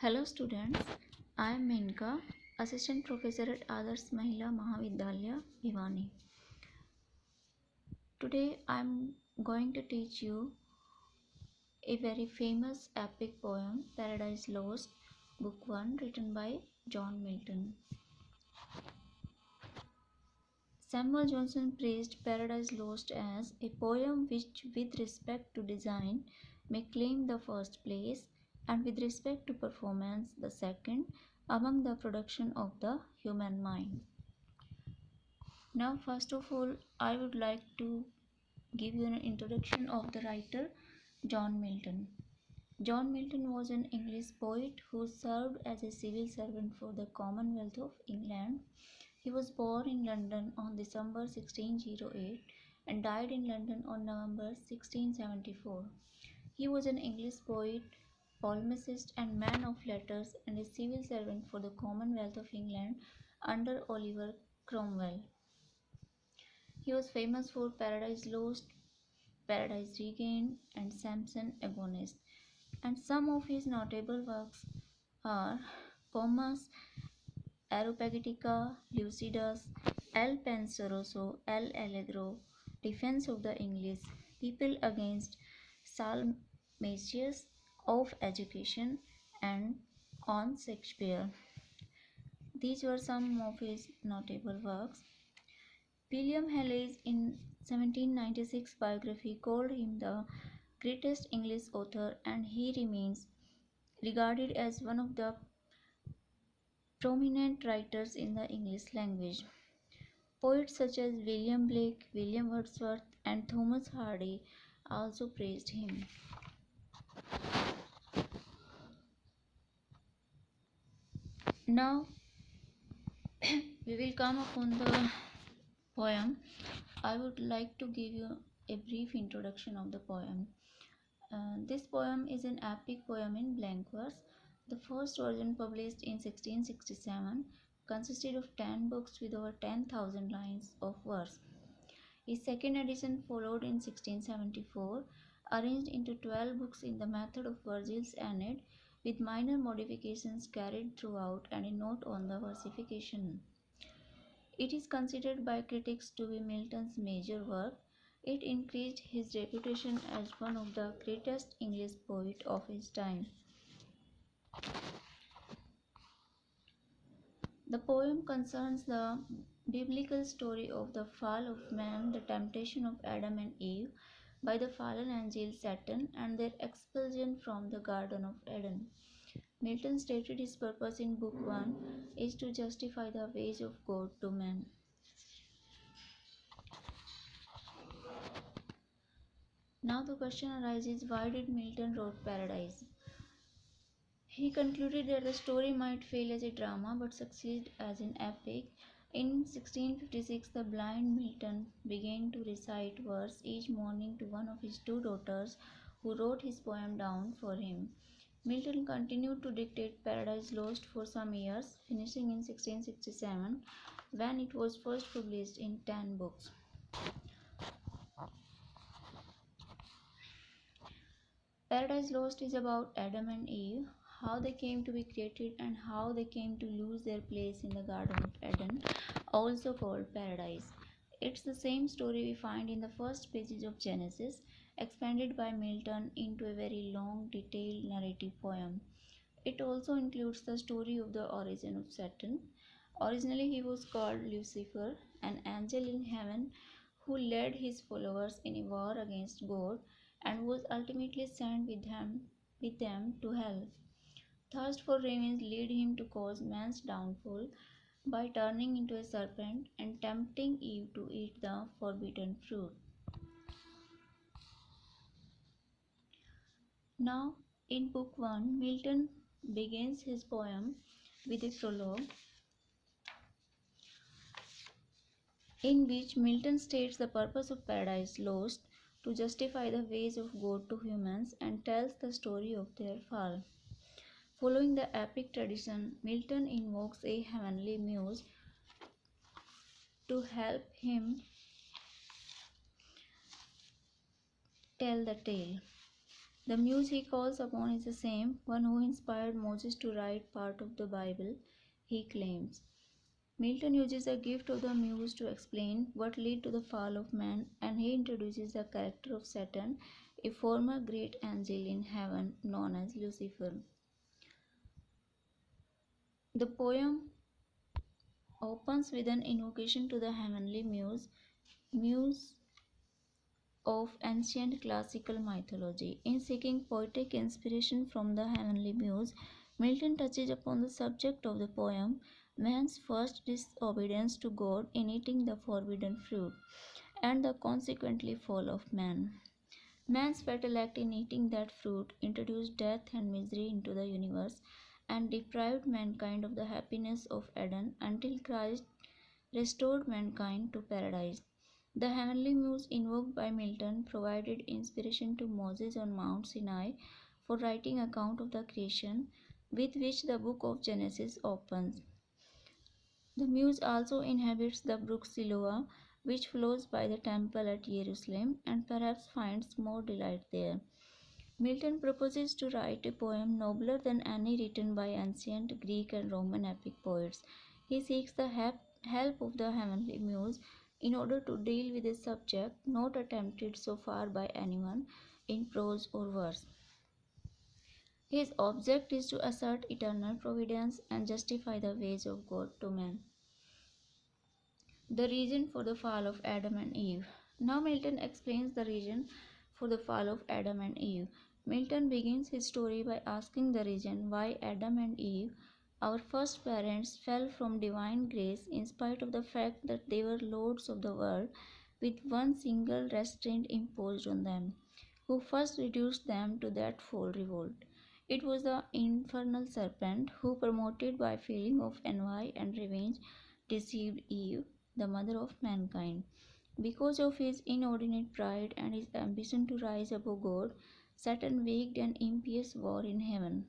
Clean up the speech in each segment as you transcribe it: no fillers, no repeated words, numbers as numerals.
Hello students, I am Menka, Assistant Professor at Adarsh Mahila Mahavidyalaya, Bhiwani. Today I am going to teach you a very famous epic poem, Paradise Lost, Book 1, written by John Milton. Samuel Johnson praised Paradise Lost as a poem which, with respect to design, may claim the first place, and with respect to performance, the second, among the production of the human mind. Now, first of all, I would like to give you an introduction of the writer John Milton. John Milton was an English poet who served as a civil servant for the Commonwealth of England. He was born in London on December 1608 and died in London on November 1674. He was an English poet, polemicist, and man of letters, and a civil servant for the Commonwealth of England under Oliver Cromwell. He was famous for Paradise Lost, Paradise Regained, and Samson Agonist, and some of his notable works are Comus, Areopagitica, Lucidus, El Penseroso, El Allegro, Defense of the English, People Against Salmasius, of Education, and On Shakespeare. These were some of his notable works. William Haley's in 1796 biography called him the greatest English author, and he remains regarded as one of the prominent writers in the English language. Poets such as William Blake, William Wordsworth, and Thomas Hardy also praised him. Now we will come upon the poem. I would like to give you a brief introduction of the poem. This poem is an epic poem in blank verse. The first version, published in 1667, consisted of 10 books with over 10,000 lines of verse. A second edition followed in 1674, arranged into 12 books in the method of Virgil's Aeneid, with minor modifications carried throughout and a note on the versification. It is considered by critics to be Milton's major work. It increased his reputation as one of the greatest English poets of his time. The poem concerns the biblical story of the fall of man, the temptation of Adam and Eve by the fallen angel Satan, and their expulsion from the Garden of Eden. Milton stated his purpose in Book 1 is to justify the ways of God to man. Now the question arises, why did Milton wrote Paradise? He concluded that the story might fail as a drama but succeed as an epic. In 1656, the blind Milton began to recite verse each morning to one of his two daughters, who wrote his poem down for him. Milton continued to dictate Paradise Lost for some years, finishing in 1667 when it was first published in 10 books. Paradise Lost is about Adam and Eve, how they came to be created and how they came to lose their place in the Garden of Eden, also called Paradise. It's the same story we find in the first pages of Genesis, expanded by Milton into a very long, detailed narrative poem. It also includes the story of the origin of Satan. Originally, he was called Lucifer, an angel in heaven who led his followers in a war against God and was ultimately sent with them to hell. Thirst for revenge led him to cause man's downfall by turning into a serpent and tempting Eve to eat the forbidden fruit. Now, in Book 1, Milton begins his poem with a prologue in which Milton states the purpose of Paradise Lost to justify the ways of God to humans and tells the story of their fall. Following the epic tradition, Milton invokes a heavenly muse to help him tell the tale. The muse he calls upon is the same one who inspired Moses to write part of the Bible, he claims. Milton uses the gift of the muse to explain what led to the fall of man, and he introduces the character of Satan, a former great angel in heaven known as Lucifer. The poem opens with an invocation to the heavenly muse of ancient classical mythology. In seeking poetic inspiration from the heavenly muse, Milton touches upon the subject of the poem, man's first disobedience to God in eating the forbidden fruit, and the consequently fall of man. Man's fatal act in eating that fruit introduced death and misery into the universe and deprived mankind of the happiness of Eden until Christ restored mankind to paradise. The heavenly muse invoked by Milton provided inspiration to Moses on Mount Sinai for writing account of the creation with which the book of Genesis opens. The muse also inhabits the brook Siloah, which flows by the temple at Jerusalem and perhaps finds more delight there. Milton proposes to write a poem nobler than any written by ancient Greek and Roman epic poets. He seeks the help of the heavenly muse in order to deal with a subject not attempted so far by anyone in prose or verse. His object is to assert eternal providence and justify the ways of God to man. The reason for the fall of Adam and Eve. Now Milton explains the reason for the fall of Adam and Eve. Milton begins his story by asking the reason why Adam and Eve, our first parents, fell from divine grace in spite of the fact that they were lords of the world with one single restraint imposed on them. Who first reduced them to that full revolt? It was the infernal serpent who, promoted by feeling of envy and revenge, deceived Eve, the mother of mankind. Because of his inordinate pride and his ambition to rise above God, Satan waged an impious war in heaven,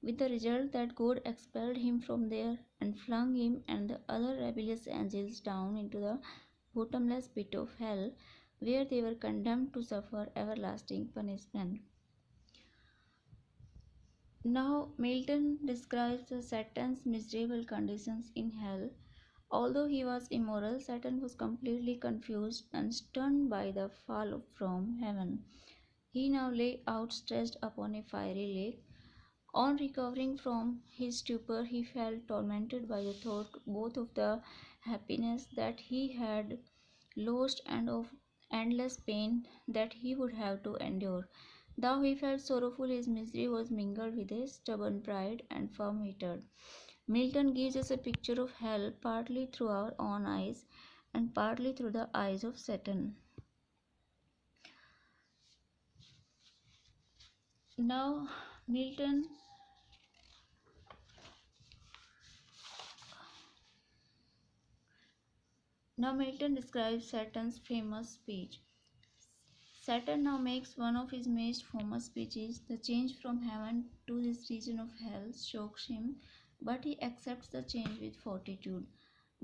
with the result that God expelled him from there and flung him and the other rebellious angels down into the bottomless pit of hell, where they were condemned to suffer everlasting punishment. Now, Milton describes Satan's miserable conditions in hell. Although he was immoral, Satan was completely confused and stunned by the fall from heaven. He now lay outstretched upon a fiery lake. On recovering from his stupor, he felt tormented by the thought both of the happiness that he had lost and of endless pain that he would have to endure. Though he felt sorrowful, his misery was mingled with a stubborn pride and firm hatred. Milton gives us a picture of hell partly through our own eyes and partly through the eyes of Satan. Now, Milton Now Milton describes Satan's famous speech. Saturn now makes one of his most famous speeches. The change from heaven to this region of hell shocks him, but he accepts the change with fortitude.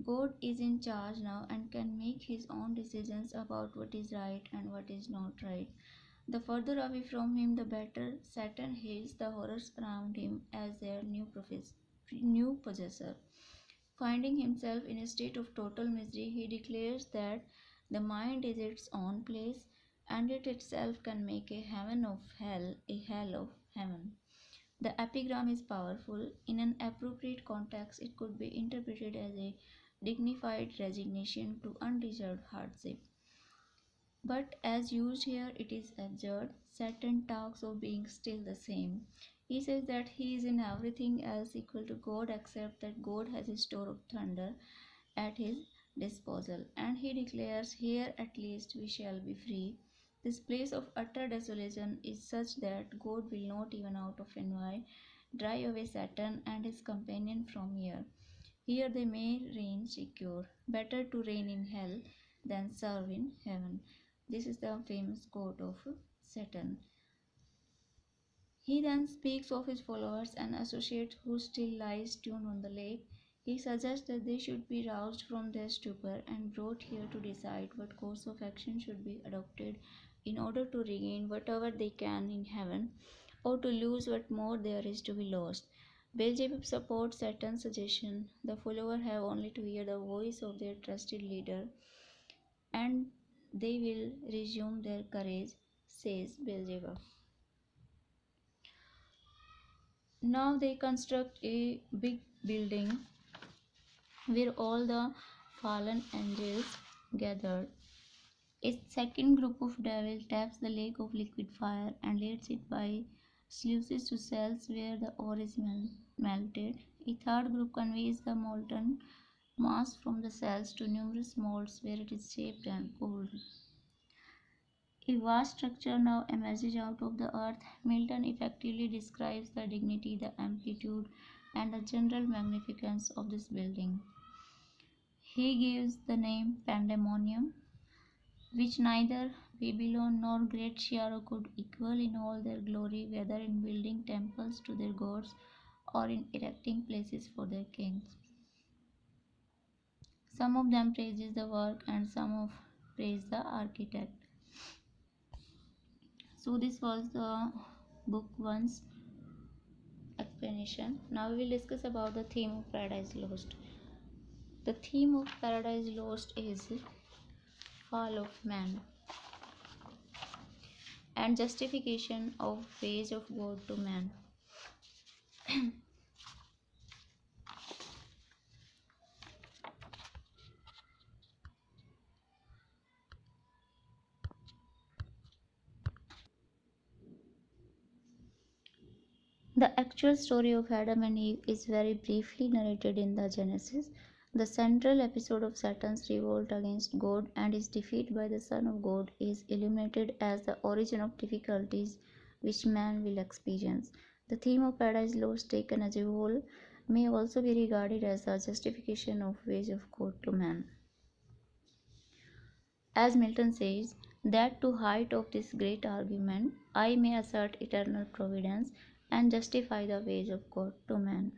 God is in charge now and can make his own decisions about what is right and what is not right. The further away from him, the better. Saturn hails the horrors around him as their new possessor. Finding himself in a state of total misery, he declares that the mind is its own place, and it itself can make a heaven of hell a hell of heaven. The epigram is powerful. In an appropriate context, it could be interpreted as a dignified resignation to undeserved hardship. But as used here, it is absurd. Satan talks of being still the same. He says that he is in everything else equal to God except that God has a store of thunder at his disposal, and he declares, here at least we shall be free. This place of utter desolation is such that God will not, even out of envy, drive away Satan and his companion from here. Here they may reign secure. Better to reign in hell than serve in heaven. This is the famous quote of Satan. He then speaks of his followers and associates who still lie tuned on the lake. He suggests that they should be roused from their stupor and brought here to decide what course of action should be adopted in order to regain whatever they can in heaven, or to lose what more there is to be lost. Beelzebub supports Satan's suggestion. The followers have only to hear the voice of their trusted leader, and they will resume their courage, says Beelzebub. Now they construct a big building where all the fallen angels gathered. A second group of devils taps the lake of liquid fire and leads it by sluices to cells where the ore is melted. A third group conveys the molten mass from the cells to numerous molds where it is shaped and cooled. A vast structure now emerges out of the earth. Milton effectively describes the dignity, the amplitude, and the general magnificence of this building. He gives the name Pandemonium, which neither Babylon nor Great Shiaro could equal in all their glory, whether in building temples to their gods or in erecting places for their kings. Some of them praises the work and some of praise the architect. So this was the book one's explanation. Now we will discuss about the theme of Paradise Lost. The theme of Paradise Lost is fall of man and justification of ways of God to man. The actual story of Adam and Eve is very briefly narrated in the Genesis. The central episode of Satan's revolt against God and his defeat by the Son of God is illuminated as the origin of difficulties which man will experience. The theme of Paradise Lost, taken as a whole, may also be regarded as the justification of ways of God to man. As Milton says, that to height of this great argument I may assert eternal providence and justify the ways of God to man.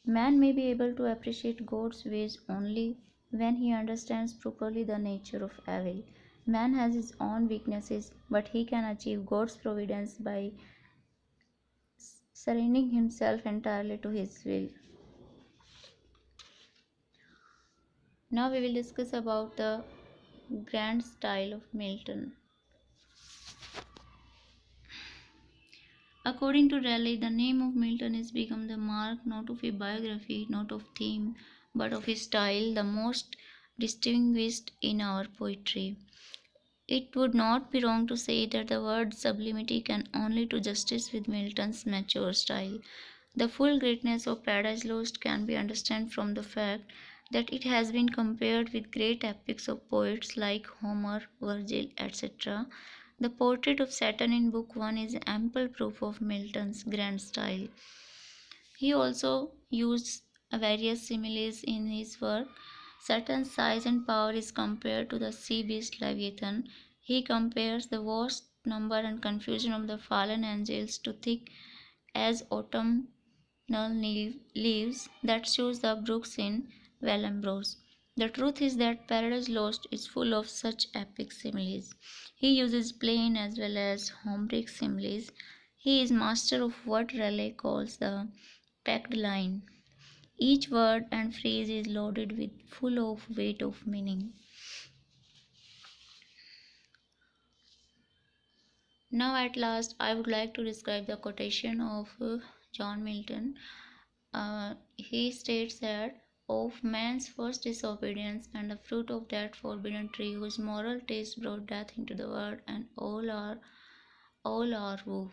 Man may be able to appreciate God's ways only when he understands properly the nature of evil. Man has his own weaknesses, but he can achieve God's providence by surrendering himself entirely to his will. Now we will discuss about the grand style of Milton. According to Raleigh, the name of Milton has become the mark not of a biography, not of theme, but of a style the most distinguished in our poetry. It would not be wrong to say that the word sublimity can only do justice with Milton's mature style. The full greatness of Paradise Lost can be understood from the fact that it has been compared with great epics of poets like Homer, Virgil, etc. The portrait of Saturn in Book 1 is ample proof of Milton's grand style. He also used various similes in his work. Saturn's size and power is compared to the sea beast Leviathan. He compares the vast number and confusion of the fallen angels to thick as autumnal leaves that shows the brooks in Valambros. The truth is that Paradise Lost is full of such epic similes. He uses plain as well as Homeric similes. He is master of what Raleigh calls the packed line. Each word and phrase is loaded with full of weight of meaning. Now at last I would like to describe the quotation of John Milton. He states that of man's first disobedience and the fruit of that forbidden tree whose moral taste brought death into the world and all are woe.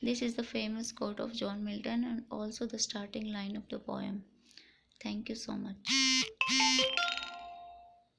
This is the famous quote of John Milton and also the starting line of the poem. Thank you so much.